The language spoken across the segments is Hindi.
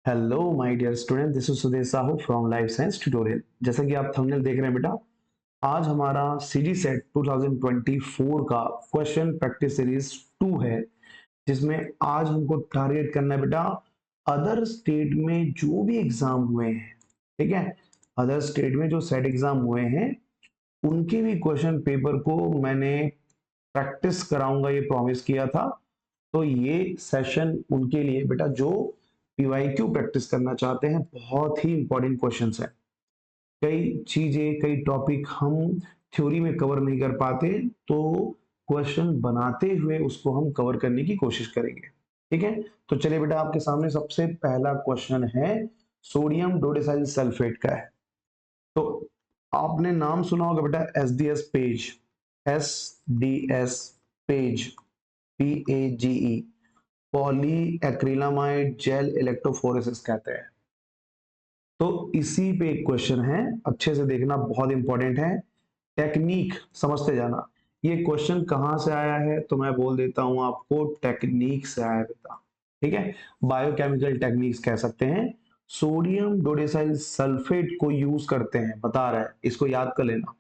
Hello my dear student, this is Sudesh Sahu from life science tutorial. जैसा कि आप थंबनेल देख रहे हैं बेटा, आज हमारा सीडी सेट 2024 का क्वेश्चन प्रैक्टिस सीरीज 2 है, जिसमें आज हमको टारगेट करना है बेटा अदर स्टेट में जो भी एग्जाम हुए हैं। ठीक है, अदर स्टेट में जो सेट एग्जाम हुए हैं उनके भी क्वेश्चन पेपर को मैंने प्रैक्टिस कराऊंगा, ये प्रॉमिस किया था। तो ये सेशन उनके लिए बेटा जो पीवाईक्यू प्रैक्टिस करना चाहते हैं, बहुत ही इंपॉर्टेंट क्वेश्चंस है। कई चीजें, कई टॉपिक हम थ्योरी में कवर नहीं कर पाते, तो क्वेश्चन बनाते हुए उसको हम कवर करने की कोशिश करेंगे। ठीक है, तो चलिए बेटा, आपके सामने सबसे पहला क्वेश्चन है, सोडियम डोडेसाइल सल्फेट का है। तो आपने नाम सुना होगा बेटा SDS PAGE, SDS PAGE, P A G E, poly acrylamide gel electrophoresis कहते हैं। तो इसी पे एक क्वेश्चन है, अच्छे से देखना, बहुत इंपॉर्टेंट है। टेक्निक समझते जाना। ये क्वेश्चन कहां से आया है तो मैं बोल देता हूं आपको, टेक्निक से आया बेटा। ठीक है, बायोकेमिकल टेक्निक्स कह सकते हैं। सोडियम डोडेसाइल सल्फेट को यूज करते हैं, बता रहा है, इसको याद कर लेना।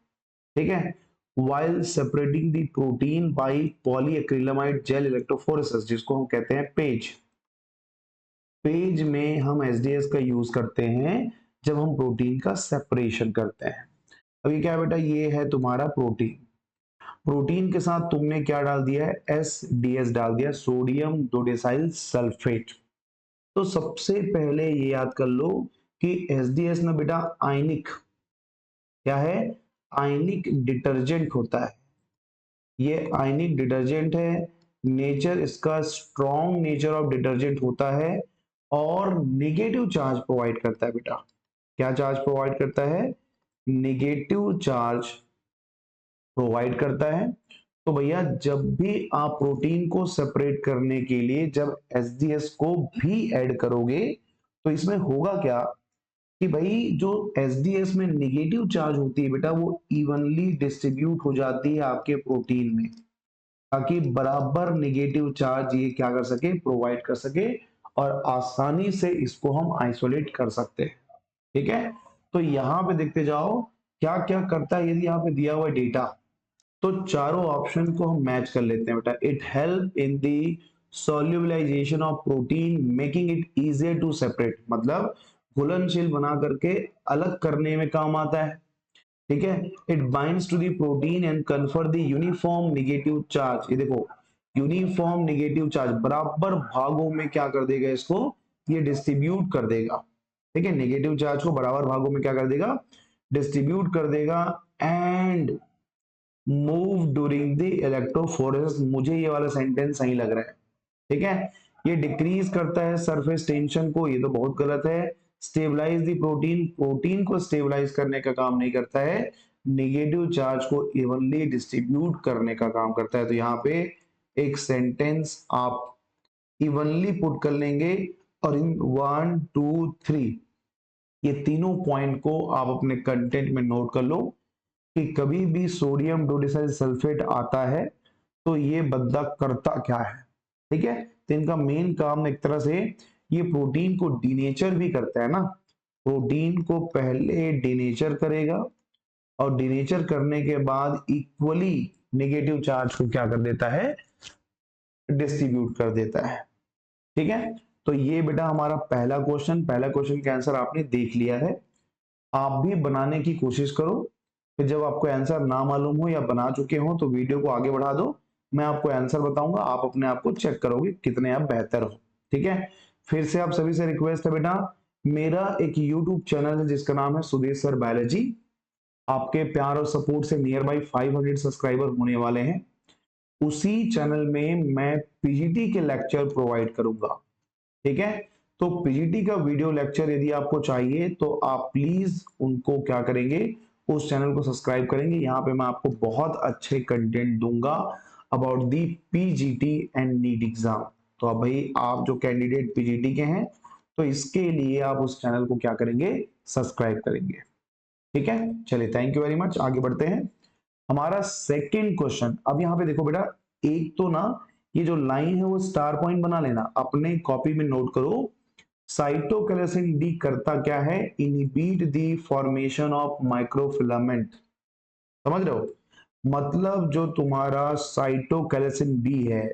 ठीक है, while separating the protein by polyacrylamide gel electrophoresis, जिसको हम कहते हैं पेज। पेज में हम एसडीएस का यूज करते हैं जब हम प्रोटीन का सेपरेशन करते हैं। अभी क्या है बेटा, ये है तुम्हारा प्रोटीन। प्रोटीन के साथ तुमने क्या डाल दिया है, एसडीएस डाल दिया, सोडियम डोडेसाइल सल्फेट। तो सबसे पहले ये याद कर लो कि एसडीएस ना बेटा आयनिक, क्या है, आयनिक डिटर्जेंट होता है। ये आयनिक डिटर्जेंट है, नेचर इसका स्ट्रॉन्ग नेचर ऑफ डिटर्जेंट होता है और नेगेटिव चार्ज प्रोवाइड करता है बेटा। क्या चार्ज प्रोवाइड करता है, नेगेटिव चार्ज प्रोवाइड करता है। तो भैया जब भी आप प्रोटीन को सेपरेट करने के लिए जब एसडीएस को भी ऐड करोगे, तो इसमें होगा क्या कि भाई जो एसडीएस में नेगेटिव चार्ज होती है बेटा, वो इवनली डिस्ट्रीब्यूट हो जाती है आपके प्रोटीन में, ताकि बराबर नेगेटिव चार्ज ये क्या कर सके, प्रोवाइड कर सके, और आसानी से इसको हम आइसोलेट कर सकते हैं। ठीक है, तो यहां पे देखते जाओ क्या क्या करता है। यदि यहाँ पे दिया हुआ डेटा, तो चारों ऑप्शन को हम मैच कर लेते हैं बेटा। It help in the solubilization of protein making it easier to separate, मतलब घुलनशील बना करके अलग करने में काम आता है। ठीक है, it binds to the protein and confer the uniform negative charge. ये देखो, यूनिफॉर्म नेगेटिव चार्ज बराबर भागों में क्या कर देगा, इसको ये डिस्ट्रीब्यूट कर देगा। ठीक है, नेगेटिव चार्ज को बराबर भागों में क्या कर देगा, डिस्ट्रीब्यूट कर देगा। And move during the electrophoresis, मुझे ये वाला सेंटेंस सही लग रहा है। ठीक है, ये डिक्रीज करता है सरफेस टेंशन को, ये तो बहुत गलत है। स्टेबलाइज द प्रोटीन, प्रोटीन को स्टेबलाइज करने का काम नहीं करता है, नेगेटिव चार्ज को इवनली डिस्ट्रीब्यूट करने का काम करता है। तो यहाँ पे एक सेंटेंस आप इवनली पुट कर लेंगे, और इन 1 2 3 ये तीनों पॉइंट को आप अपने कंटेंट में नोट कर लो कि कभी भी सोडियम डोडेसाइल सल्फेट आता है तो ये बंदा करता क्या है। ठीक है, तो इनका मेन काम एक तरह से ये प्रोटीन को डीनेचर भी करता है ना। प्रोटीन को पहले डीनेचर करेगा, और डीनेचर करने के बाद इक्वली नेगेटिव चार्ज को क्या कर देता है, डिस्ट्रीब्यूट कर देता है। ठीक है, तो ये बेटा हमारा पहला क्वेश्चन, पहला क्वेश्चन का आंसर आपने देख लिया है। आप भी बनाने की कोशिश करो, फिर जब आपको आंसर ना मालूम हो या बना चुके हो तो वीडियो को आगे बढ़ा दो, मैं आपको आंसर बताऊंगा, आप अपने आप को चेक करोगे कितने आप बेहतर हो। ठीक है, फिर से आप सभी से रिक्वेस्ट है बेटा, मेरा एक यूट्यूब चैनल है जिसका नाम है सुदेश सर बायोलॉजी। आपके प्यार और सपोर्ट से नियर बाई 500 सब्सक्राइबर होने वाले हैं। उसी चैनल में मैं पीजीटी के लेक्चर प्रोवाइड करूंगा। ठीक है, तो पीजीटी का वीडियो लेक्चर यदि आपको चाहिए तो आप प्लीज उनको क्या करेंगे, उस चैनल को सब्सक्राइब करेंगे। यहाँ पे मैं आपको बहुत अच्छे कंटेंट दूंगा about the PGT and NEET exam. तो अब भाई आप जो कैंडिडेट पीजीटी के हैं, तो इसके लिए आप उस चैनल को क्या करेंगे, सब्सक्राइब करेंगे। ठीक है, चलिए, थैंक यू वेरी मच, आगे बढ़ते हैं। हमारा सेकंड क्वेश्चन, अब यहाँ पे देखो बेटा, एक तो ना ये जो लाइन है वो स्टार पॉइंट बना लेना, अपने कॉपी में नोट करो। साइटोकैलासिन डी करता क्या है? Inhibit the formation of microfilament. समझ रहे हो? मतलब जो तुम्हारा साइटोकैलासिन डी है,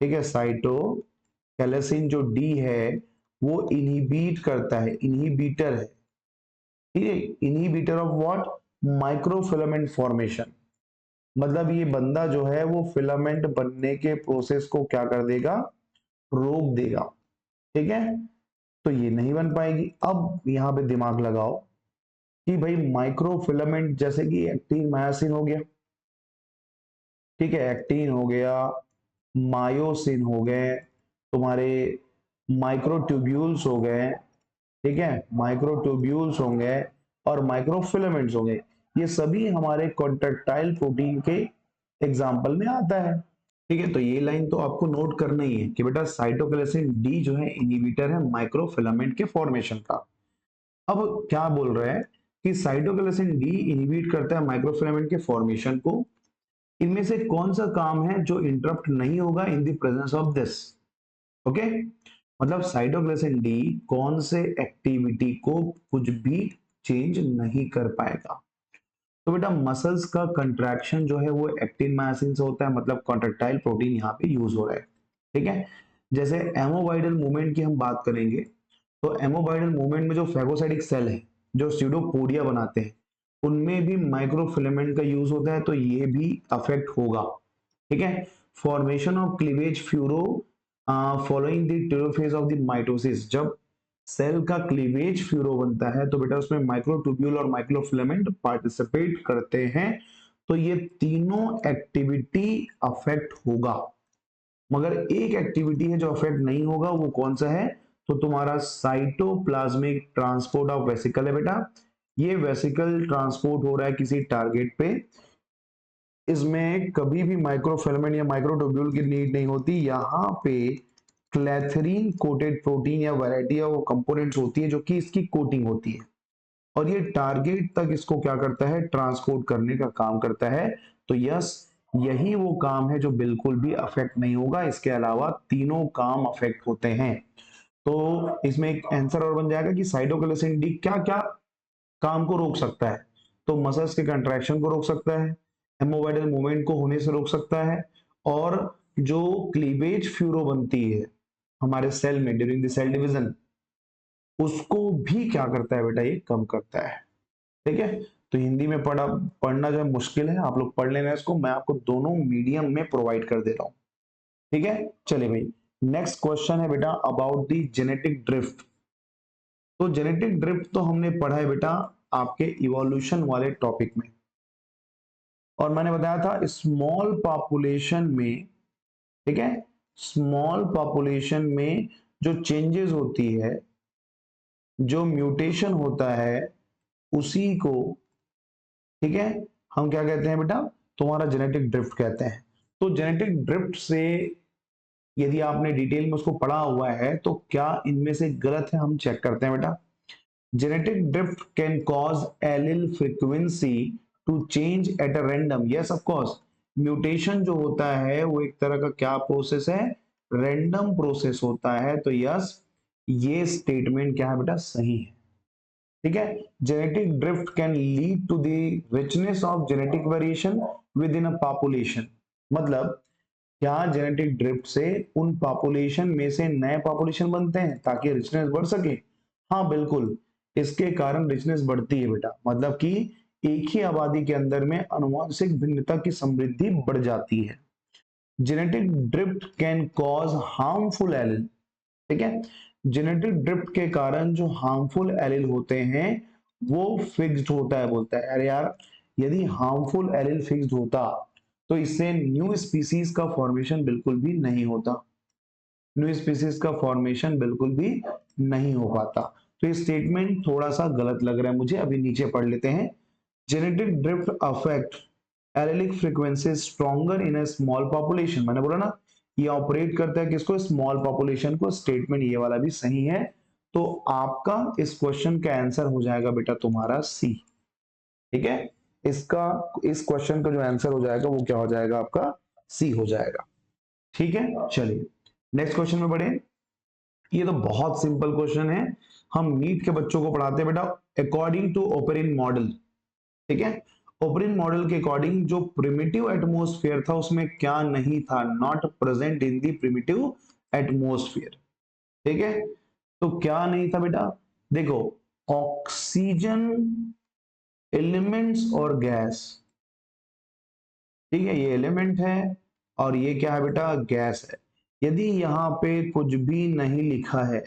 ठीक है, साइटोकैलासिन जो डी है वो इनहिबिट करता है, इनहिबिटर है, ठीक है, inhibitor of what? Microfilament formation. मतलब ये बंदा जो है वो फिलामेंट बनने के प्रोसेस को क्या कर देगा? रोक देगा, ठीक है। तो ये नहीं बन पाएगी। अब यहाँ पे दिमाग लगाओ कि भाई माइक्रोफिलामेंट जैसे कि एक्टिन मायोसिन हो गया, ठीक है, एक्टिन हो गया, मायोसिन हो गए, तुम्हारे माइक्रोट्यूब्यूल्स हो गए, ठीक है, माइक्रोट्यूब्यूल्स होंगे और माइक्रोफिलामेंट्स होंगे। ये सभी हमारे कॉन्ट्रेक्टाइल प्रोटीन के एग्जाम्पल में आता है, ठीक है। तो ये लाइन तो आपको नोट करना ही है कि बेटा साइटोकैलासिन डी जो है इनहिबिटर है माइक्रोफिलामेंट के फॉर्मेशन का। अब क्या बोल रहे हैं कि साइटोकैलासिन डी इनहिबिट करता है माइक्रोफिलामेंट के फॉर्मेशन को। इनमें से कौन सा काम है जो इंटरप्ट नहीं होगा in the presence of this? Okay, मतलब साइटोकैलासिन डी कौन से एक्टिविटी को कुछ भी चेंज नहीं कर पाएगा? तो बेटा मसल्स का कंट्रैक्शन जो है वो एक्टिन मायोसिन से होता है, मतलब कॉन्ट्रैक्टाइल प्रोटीन यहाँ पे यूज हो रहा है, ठीक है। जैसे एमोबाइडल मूवमेंट की हम बात करेंगे, तो एमोबाइडल मूवमेंट में जो फेगोसाइटिक सेल है जो स्यूडोपोडिया बनाते हैं उनमें भी माइक्रोफिलामेंट का यूज होता है, तो ये भी अफेक्ट होगा, ठीक है। Formation of cleavage furrow following the telophase of the mitosis, जब सेल का क्लीवेज फ्यूरो बनता है तो बेटा उसमें माइक्रोट्यूब्यूल और माइक्रोफिलामेंट पार्टिसिपेट करते हैं, तो ये तीनों एक्टिविटी अफेक्ट होगा। मगर एक एक्टिविटी है जो अफेक्ट नहीं होगा, वो कौन सा है? तो तुम्हारा साइटोप्लाज्मिक ट्रांसपोर्ट ऑफ वेसिकल है बेटा। ये वेसिकल ट्रांसपोर्ट हो रहा है किसी टारगेट पे, इसमें कभी भी माइक्रोफिलामेंट या माइक्रोट्यूब्यूल की नीड नहीं होती। यहाँ पे क्लैथरीन कोटेड प्रोटीन या वैरायटी ऑफ कंपोनेंट्स होती है जो कि इसकी कोटिंग होती है, और ये टारगेट तक इसको क्या करता है? ट्रांसपोर्ट करने का काम करता है। तो यस, यही वो काम है जो बिल्कुल भी अफेक्ट नहीं होगा, इसके अलावा तीनों काम अफेक्ट होते हैं। तो इसमें एक आंसर और बन जाएगा कि साइटोकैलासिन डी क्या क्या काम को रोक सकता है? तो मसल्स के कंट्रैक्शन को रोक सकता है, हेमोवाइडल मूवमेंट को होने से रोक सकता है, और जो क्लीवेज फ्यूरो बनती है हमारे सेल में ड्यूरिंग द सेल डिवीजन, उसको भी क्या करता है बेटा? ये कम करता है, ठीक है। तो हिंदी में पढ़ना जो है मुश्किल है, आप लोग पढ़ लेना इसको, मैं आपको दोनों मीडियम में प्रोवाइड कर दे रहा हूं, ठीक है। चलिए भाई, नेक्स्ट क्वेश्चन है बेटा अबाउट द जेनेटिक ड्रिफ्ट। तो जेनेटिक ड्रिफ्ट तो हमने पढ़ा है बेटा आपके इवोल्यूशन वाले टॉपिक में, और मैंने बताया था स्मॉल पॉपुलेशन में, ठीक है, स्मॉल पॉपुलेशन में जो चेंजेस होती है, जो म्यूटेशन होता है, उसी को, ठीक है, हम क्या कहते हैं बेटा? तुम्हारा जेनेटिक ड्रिफ्ट कहते हैं। तो जेनेटिक ड्रिफ्ट से यदि आपने डिटेल में उसको पढ़ा हुआ है तो क्या इनमें से गलत है, हम चेक करते हैं बेटा। Genetic drift can cause allele frequency to change at a random, yes of course. Mutation जो होता है वो एक तरह का क्या प्रोसेस है? रैंडम प्रोसेस होता है। तो यस, ये स्टेटमेंट क्या है बेटा? सही है, ठीक है। Genetic drift can lead to the richness of genetic variation with in a population, मतलब क्या जेनेटिक ड्रिफ्ट से उन पॉपुलेशन में से नए पॉपुलेशन बनते हैं ताकि रिचनेस बढ़ सके? हाँ बिल्कुल, इसके कारण रिचनेस बढ़ती है बेटा, मतलब कि एक ही आबादी के अंदर में आनुवंशिक भिन्नता की समृद्धि बढ़ जाती है। Genetic drift can cause harmful allele, ठीक है। जेनेटिक ड्रिफ्ट के कारण जो हार्मफुल एलिल होते हैं वो फिक्स्ड होता है, बोलता है अरे यार, यदि हार्मफुल एलिल फिक्स्ड होता तो इससे न्यू स्पीसीज का फॉर्मेशन बिल्कुल भी नहीं होता, न्यू स्पीसीज का फॉर्मेशन बिल्कुल भी नहीं हो पाता। तो ये स्टेटमेंट थोड़ा सा गलत लग रहा है मुझे, अभी नीचे पढ़ लेते हैं। Genetic drift affect allylic frequency stronger in a small population, मैंने बोला ना ये ऑपरेट करता है किसको? स्मॉल पॉपुलेशन को। स्टेटमेंट ये वाला भी सही है। तो आपका इस क्वेश्चन का आंसर हो जाएगा बेटा तुम्हारा सी, ठीक है। इसका, इस क्वेश्चन का जो आंसर हो जाएगा वो क्या हो जाएगा? आपका सी हो जाएगा, ठीक है। चलिए नेक्स्ट क्वेश्चन में बढ़े। ये तो बहुत सिंपल क्वेश्चन है, हम नीट के बच्चों को पढ़ाते हैं बेटा अकॉर्डिंग टू ओपेरिन मॉडल। ठीक है, ओपेरिन मॉडल के अकॉर्डिंग जो प्रिमिटिव एटमॉस्फेयर था उसमें क्या नहीं था, not present in the primitive atmosphere. ठीक है, तो क्या नहीं था बेटा, देखो ऑक्सीजन, एलिमेंट्स और गैस। ठीक है, ये एलिमेंट है और ये क्या है बेटा, गैस है। यदि यहाँ पे कुछ भी नहीं लिखा है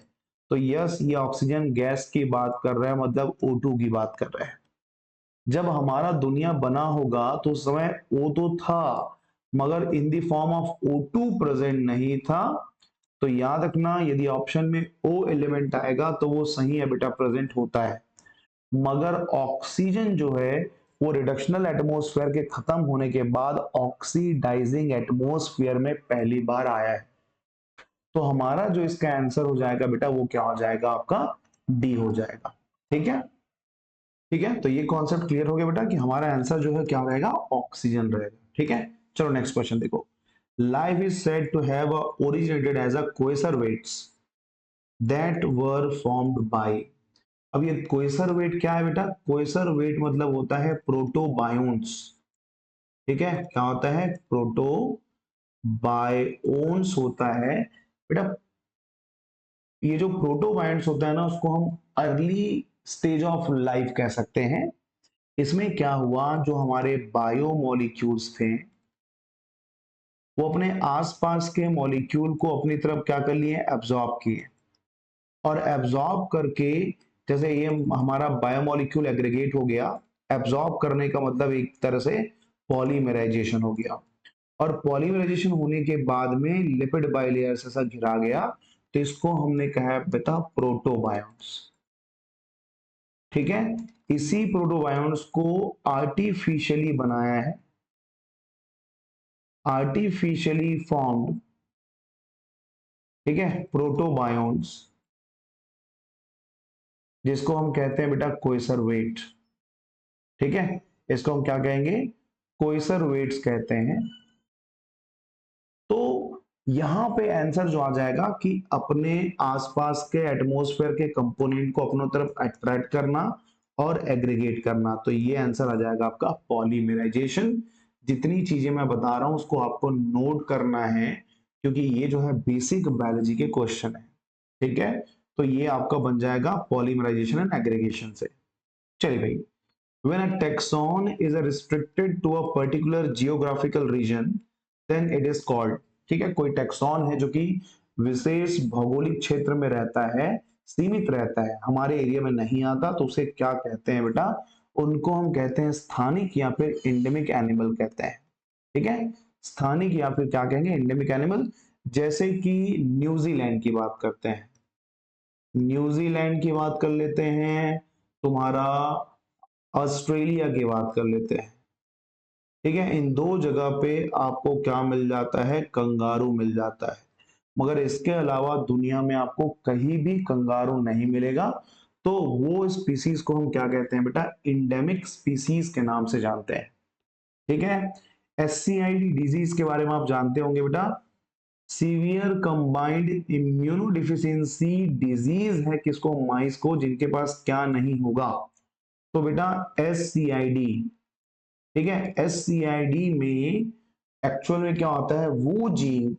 तो यस, ये ऑक्सीजन गैस की बात कर रहा है, मतलब O2 की बात कर रहा है। जब हमारा दुनिया बना होगा तो उस समय O2 था, मगर in the form of O2 present नहीं था। तो याद रखना, यदि ऑप्शन में O एलिमेंट आएगा तो वो सही है बेटा, प्रेजेंट होता है। मगर ऑक्सीजन जो है वो रिडक्शनल एटमॉस्फेयर के खत्म होने के बाद ऑक्सीडाइजिंग एटमॉस्फेयर में पहली बार आया है। तो हमारा जो इसका आंसर हो जाएगा बेटा वो क्या हो जाएगा, आपका डी हो जाएगा। ठीक है, ठीक है, तो ये कॉन्सेप्ट क्लियर हो गया बेटा कि हमारा आंसर जो है क्या रहेगा, ऑक्सीजन रहेगा। ठीक है, चलो नेक्स्ट क्वेश्चन देखो। Life is said to have originated as a coacervates that were formed by. अब ये क्वेसर वेट क्या है बेटा, क्वेसर वेट मतलब होता है प्रोटोबायोन्स। ठीक है, क्या होता है, प्रोटोबायोन्स होता है बेटा। ये जो प्रोटोबायोन्स होता है ना, उसको हम अर्ली स्टेज ऑफ लाइफ कह सकते हैं। इसमें क्या हुआ, जो हमारे बायोमोलिक्यूल्स थे वो अपने आसपास के मॉलिक्यूल को अपनी तरफ क्या कर लिए, एब्जॉर्ब किए। और एब्जॉर्ब करके, जैसे ये हमारा बायोमोलिक्यूल एग्रीगेट हो गया, एब्जॉर्ब करने का मतलब एक तरह से पॉलीमराइजेशन हो गया। और पॉलीमराइजेशन होने के बाद में लिपिड बाइलेयर से ऐसा घिरा गया, तो इसको हमने कहा बेटा प्रोटोबायोन्स। ठीक है, इसी प्रोटोबायोन्स को आर्टिफिशियली बनाया है, आर्टिफिशियली फॉर्म्ड, ठीक है, प्रोटोबायोन्स, जिसको हम कहते हैं बेटा कोइसर वेट। ठीक है, इसको हम क्या कहेंगे, कोइसर वेट्स कहते हैं। तो यहां पे आंसर जो आ जाएगा कि अपने आसपास के एटमॉस्फेयर के कंपोनेंट को अपनों तरफ अट्रैक्ट करना और एग्रीगेट करना, तो ये आंसर आ जाएगा आपका पॉलीमराइजेशन। जितनी चीजें मैं बता रहा हूं उसको आपको नोट करना है, क्योंकि ये जो है बेसिक बायोलॉजी के क्वेश्चन है। ठीक है, तो ये आपका बन जाएगा पॉलीमराइजेशन एंड एग्रीगेशन से। चलिए भाई, when a taxon is restricted to a particular geographical region then it is called। ठीक है, कोई टैक्सॉन है जो कि विशेष भौगोलिक क्षेत्र में रहता है, सीमित रहता है, हमारे एरिया में नहीं आता, तो उसे क्या कहते हैं बेटा, उनको हम कहते हैं स्थानिक या फिर एंडेमिक एनिमल कहते हैं। ठीक है, स्थानिक या फिर क्या कहेंगे, एंडेमिक एनिमल। जैसे कि न्यूजीलैंड की बात करते हैं, न्यूजीलैंड की बात कर लेते हैं, तुम्हारा ऑस्ट्रेलिया की बात कर लेते हैं। ठीक है, इन दो जगह पे आपको क्या मिल जाता है, कंगारू मिल जाता है। मगर इसके अलावा दुनिया में आपको कहीं भी कंगारू नहीं मिलेगा। तो वो स्पीसीज को हम क्या कहते हैं बेटा, इंडेमिक स्पीसीज के नाम से जानते हैं। ठीक है, SCID डिजीज के बारे में आप जानते होंगे बेटा, सीवियर कंबाइंड इम्यूनोडिफिशियंसी डिजीज है किसको, माइस को, जिनके पास क्या नहीं होगा, तो बेटा SCID। ठीक है, SCID में एक्चुअल में क्या होता है, वो जीन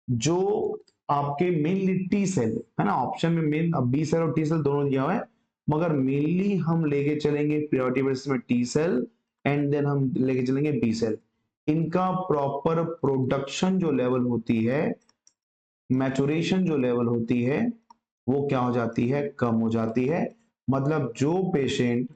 जो आपके मेनली टी सेल है ना, ऑप्शन में मेन बी सेल और टी सेल दोनों दिया हुआ है, मगर मेनली हम लेके चलेंगे प्रायोरिटी बेसिस में टी सेल, एंड देन हम लेके चलेंगे बी सेल। इनका प्रॉपर प्रोडक्शन जो लेवल होती है, मैचुरेशन जो लेवल होती है, वो क्या हो जाती है, कम हो जाती है। मतलब जो पेशेंट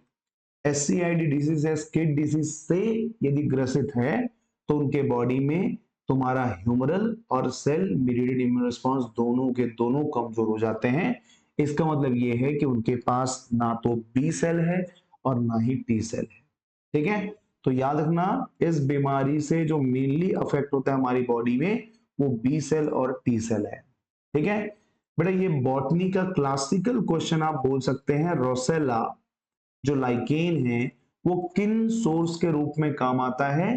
SCID डिजीज है, स्किड डिजीज से यदि ग्रसित है, तो उनके बॉडी में तुम्हारा ह्यूमरल और सेल मीडिएटेड इम्यून रिस्पांस दोनों के दोनों कमजोर हो जाते हैं। इसका मतलब ये है कि उनके पास ना तो बी सेल है और ना ही टी सेल है। ठीक है, तो याद रखना, इस बीमारी से जो मेनली अफेक्ट होता है हमारी बॉडी में, वो बी सेल और टी सेल है। ठीक है बेटा, ये बॉटनी का क्लासिकल क्वेश्चन आप बोल सकते हैं। रोसेला जो लाइकेन है वो किन सोर्स के रूप में काम आता है,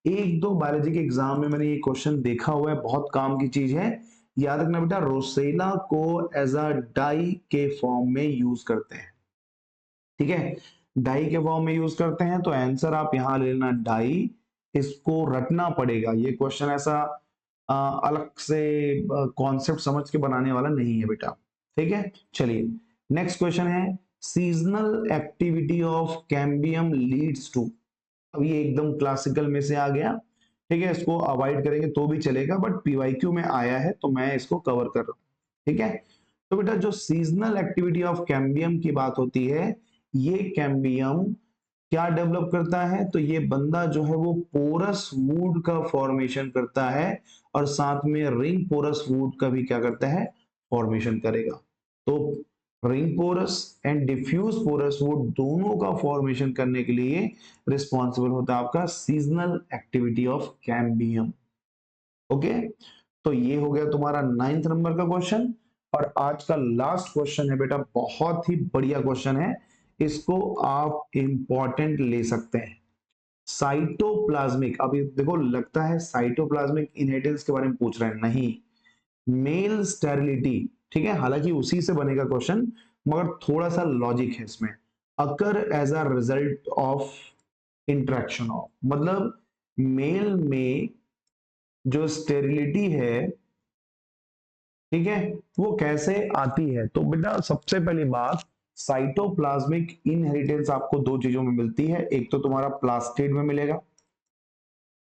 एक दो बायोलॉजी के एग्जाम में मैंने ये क्वेश्चन देखा हुआ है, बहुत काम की चीज है। याद रखना बेटा, रोसेला को एज अ डाई के फॉर्म में यूज करते हैं, ठीक है, डाई के फॉर्म में यूज करते हैं, तो आंसर आप यहां लेना डाई, इसको रटना पड़ेगा, ये क्वेश्चन ऐसा अलग से कॉन्सेप्ट समझ के बनाने वाला नहीं है बेटा, ठीक है। चलिए नेक्स्ट क्वेश्चन है, seasonal activity of cambium leads to, अब ये एकदम क्लासिकल में से आ गया, ठीक है, इसको अवॉइड करेंगे तो भी चलेगा, बट पीवाईक्यू में आया है तो मैं इसको कवर कर रहा हूँ, ठीक है। तो बेटा जो सीजनल एक्टिविटी ऑफ कैम्बियम की बात होती है, ये कैम्बियम क्या डेवलप करता है, तो ये बंदा जो है वो पोरस वुड का फॉर्मेशन करता है, और साथ में रिंग पोरस वुड का भी क्या करता है, फॉर्मेशन करेगा। तो ring porous and diffuse porous wood दोनों का फॉर्मेशन करने के लिए रिस्पॉन्सिबल होता है आपका seasonal activity of cambium. Okay, तो ये हो गया तुम्हारा 9th नंबर का क्वेश्चन। और आज का लास्ट क्वेश्चन है बेटा, बहुत ही बढ़िया क्वेश्चन है, इसको आप इंपॉर्टेंट ले सकते हैं। साइटोप्लाज्मिक, अभी देखो लगता है साइटोप्लाज्मिक इनहेरिटेंस के बारे में पूछ रहे हैं, नहीं, मेल स्टेरिलिटी, ठीक है, हालांकि उसी से बनेगा क्वेश्चन, मगर थोड़ा सा लॉजिक है इसमें, occur as a result of interaction of, मतलब मेल में जो स्टेरिलिटी है, ठीक है, वो कैसे आती है। तो बेटा सबसे पहली बात, साइटोप्लाज्मिक इनहेरिटेंस आपको दो चीजों में मिलती है, एक तो तुम्हारा प्लास्टिड में मिलेगा,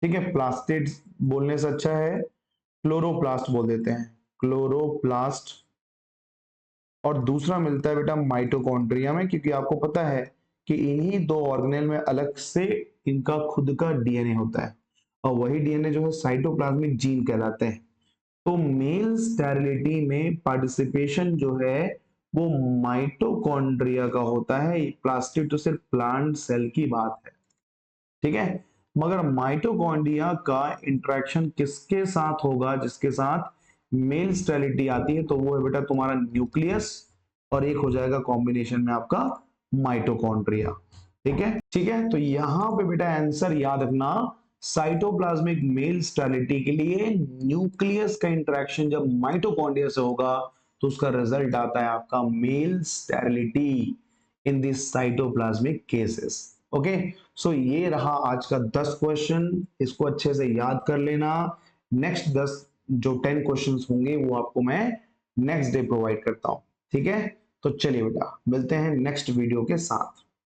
ठीक है, प्लास्टिड बोलने से अच्छा है क्लोरोप्लास्ट बोल देते हैं, क्लोरोप्लास्ट, और दूसरा मिलता है बेटा माइटोकॉन्ड्रिया में, क्योंकि आपको पता है कि इन्हीं दो ऑर्गेनेल में अलग से इनका खुद का डीएनए होता है, और वही डीएनए जो है साइटोप्लाज्मिक जीन कहलाते हैं। तो मेल स्टेरिलिटी में पार्टिसिपेशन जो है वो माइटोकॉन्ड्रिया का होता है, प्लास्टिड तो सिर्फ प्लांट सेल की बात है, ठीक है। मगर माइटोकॉन्ड्रिया का इंटरेक्शन किसके साथ होगा, जिसके साथ मेल स्टेरिलिटी आती है, तो वो है बेटा तुम्हारा न्यूक्लियस, और एक हो जाएगा कॉम्बिनेशन में आपका माइटोकॉन्ड्रिया, ठीक है, ठीक है। तो यहां पे बेटा आंसर याद रखना, साइटोप्लाज्मिक मेल स्टेरिलिटी के लिए न्यूक्लियस का इंटरेक्शन जब माइटोकॉन्ड्रिया से होगा, तो उसका रिजल्ट आता है आपका male sterility in this cytoplasmic cases. Okay, so ये रहा आज का 10 क्वेश्चन, इसको अच्छे से याद कर लेना। नेक्स्ट 10 जो 10 क्वेश्चंस होंगे वो आपको मैं नेक्स्ट डे प्रोवाइड करता हूं, ठीक है। तो चलिए बेटा मिलते हैं नेक्स्ट वीडियो के साथ।